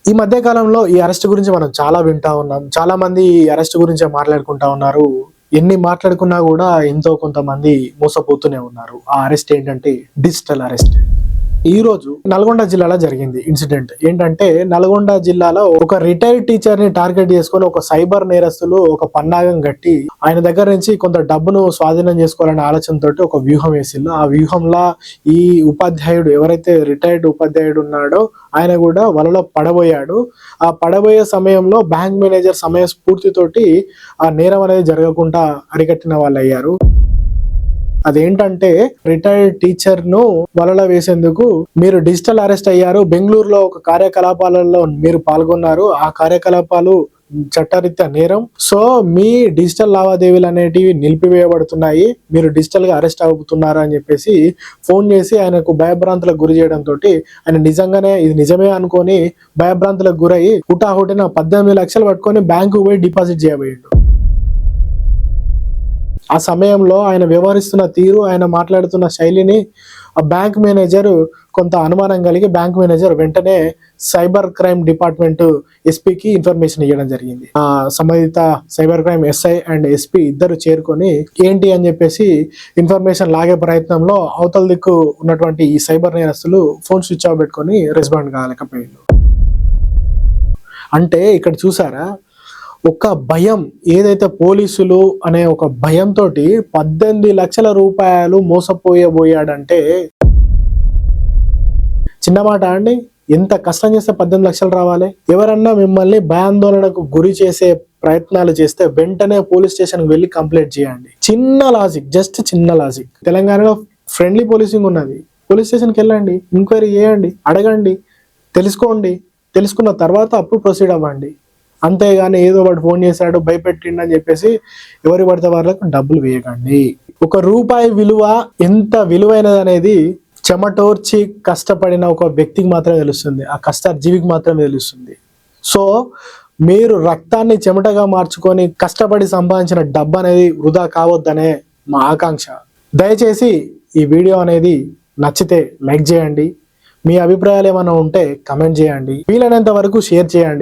ఈ మధ్య కాలంలో ఈ అరెస్ట్ గురించి మనం చాలా వింటా ఉన్నాం. చాలా మంది ఈ అరెస్ట్ గురించే మాట్లాడుకుంటా ఉన్నారు. ఎన్ని మాట్లాడుకున్నా కూడా ఎంతో కొంతమంది మోసపోతూనే ఉన్నారు. ఆ అరెస్ట్ ఏంటంటే డిజిటల్ అరెస్ట్. ఈ రోజు నల్గొండ జిల్లాలో జరిగింది ఇన్సిడెంట్. ఏంటంటే నల్గొండ జిల్లాలో ఒక రిటైర్డ్ టీచర్ ని టార్గెట్ చేసుకొని ఒక సైబర్ నేరస్తులు ఒక పన్నాగం గట్టి ఆయన దగ్గర నుంచి కొంత డబ్బును స్వాధీనం చేసుకోవాలనే ఆలోచనతోటి ఒక వ్యూహం వేసిండు. ఆ వ్యూహంలో ఈ ఉపాధ్యాయుడు ఎవరైతే రిటైర్డ్ ఉపాధ్యాయుడు ఉన్నాడో ఆయన కూడా వలలో పడబోయాడు. ఆ పడబోయే సమయంలో బ్యాంక్ మేనేజర్ సమయ స్ఫూర్తితోటి ఆ నేరం అనేది జరగకుండా అరికట్టిన వాళ్ళు అయ్యారు. అదేంటంటే రిటైర్డ్ టీచర్ ను వలలో వేసేందుకు మీరు డిజిటల్ అరెస్ట్ అయ్యారు, బెంగళూరులో ఒక కార్యకలాపాలలో మీరు పాల్గొన్నారు, ఆ కార్యకలాపాలు చట్టరీత్యా నేరం, సో మీ డిజిటల్ లావాదేవీలు అనేటివి నిలిపివేయబడుతున్నాయి, మీరు డిజిటల్ గా అరెస్ట్ అవుతున్నారు అని చెప్పేసి ఫోన్ చేసి ఆయనకు భయభ్రాంతులకు గురి చేయడం తోటి ఆయన నిజంగానే ఇది నిజమే అనుకొని భయభ్రాంతులకు గురై హుటాహుటిన 18 లక్షలు పట్టుకొని బ్యాంకు పోయి డిపాజిట్ చేయబోయాడు. ఆ సమయంలో ఆయన వ్యవహరిస్తున్న తీరు, ఆయన మాట్లాడుతున్న శైలిని ఆ బ్యాంక్ మేనేజర్ కొంత అనుమానం కలిగి బ్యాంక్ మేనేజర్ వెంటనే సైబర్ క్రైమ్ డిపార్ట్మెంట్ ఎస్పీకి ఇన్ఫర్మేషన్ ఇవ్వడం జరిగింది. ఆ సంబంధిత cyber crime SI and SP ఇద్దరు చేరుకొని ఏంటి అని చెప్పేసి ఇన్ఫర్మేషన్ లాగే ప్రయత్నంలో అవతల దిక్కు ఉన్నటువంటి ఈ సైబర్ నేరస్తులు ఫోన్ స్విచ్ ఆఫ్ పెట్టుకొని రెస్పాండ్ కాలేకపోయారు. అంటే ఇక్కడ చూసారా, ఒక భయం, ఏదైతే పోలీసులు అనే ఒక భయంతో 18 లక్షల రూపాయలు మోసపోయబోయాడంటే చిన్న మాట అండి. ఎంత కష్టం చేస్తే 18 లక్షలు రావాలి? ఎవరన్నా మిమ్మల్ని భయాందోళనకు గురి చేసే ప్రయత్నాలు చేస్తే వెంటనే పోలీస్ స్టేషన్కి వెళ్ళి కంప్లైంట్ చేయండి. చిన్న లాజిక్, జస్ట్ చిన్న లాజిక్. తెలంగాణలో ఫ్రెండ్లీ పోలీసింగ్ ఉన్నది. పోలీస్ స్టేషన్కి వెళ్ళండి, ఎంక్వైరీ చేయండి, అడగండి, తెలుసుకోండి. తెలుసుకున్న తర్వాత అప్పుడు ప్రొసీడ్ అవ్వండి. అంతేగాని ఏదో వాడు ఫోన్ చేశాడు భయపెట్టిండు అని చెప్పేసి ఎవరి పడితే వాళ్ళకు డబ్బులు వేయకండి. ఒక రూపాయి విలువ ఎంత విలువైనది అనేది చెమటోర్చి కష్టపడిన ఒక వ్యక్తికి మాత్రమే తెలుస్తుంది, ఆ కష్టజీవికి మాత్రమే తెలుస్తుంది. సో మీరు రక్తాన్ని చెమటగా మార్చుకొని కష్టపడి సంపాదించిన డబ్బు అనేది వృధా కావద్దనే మా ఆకాంక్ష. దయచేసి ఈ వీడియో అనేది నచ్చితే లైక్ చేయండి, మీ అభిప్రాయాలు ఏమైనా ఉంటే కమెంట్ చేయండి, వీలైనంత వరకు షేర్ చేయండి.